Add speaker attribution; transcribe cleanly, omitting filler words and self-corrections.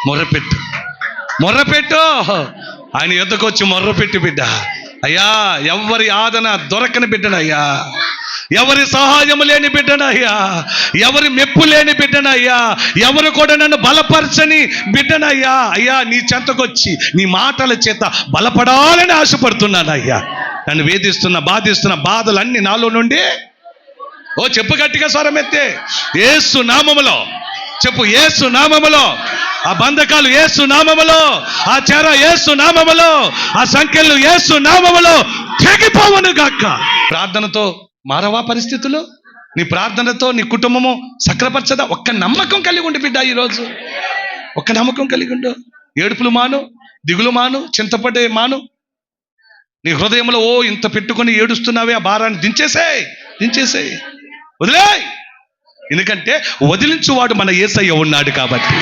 Speaker 1: మొర్రపెట్టు, మొర్రపెట్టు. ఆయన ఎద్దకు వచ్చి మొర్రపెట్టి బిడ్డ, అయ్యా ఎవరి ఆదరణ దొరకని బిడ్డనయ్యా, ఎవరి సహాయము లేని బిడ్డనయ్యా, ఎవరి మెప్పు లేని బిడ్డనయ్యా, ఎవరు కూడా నన్ను బలపరచని బిడ్డనయ్యా. అయ్యా నీ చెంతకొచ్చి నీ మాటల చేత బలపడాలని ఆశపడుతున్నానయ్యా. నన్ను వేధిస్తున్న బాధిస్తున్న బాధలన్నీ నాలో నుండి చెప్పు గట్టిగా స్వరమెత్తే, యేసు నామములో చెప్పు, యేసు నామములో. ఆ బంధకాలు యేసు నామములో, ఆ చెర యేసు నామములో, ఆ సంఖ్యలు యేసు నామములో తెగిపోవను గాక. ప్రార్థనతో మారవా పరిస్థితులు? నీ ప్రార్థనతో నీ కుటుంబము సక్రపరచదా? ఒక్క నమ్మకం కలిగి ఉండి బిడ్డ, ఈరోజు ఒక్క నమ్మకం కలిగి ఉండు. ఏడుపులు మాను, దిగులు మాను, చింతపడే మాను. నీ హృదయంలో ఇంత పెట్టుకొని ఏడుస్తున్నావే, ఆ భారాన్ని దించేసేయ్, వదిలేయ్. ఎందుకంటే వదిలించువాడు మన యేసయ్య ఉన్నాడు కాబట్టి.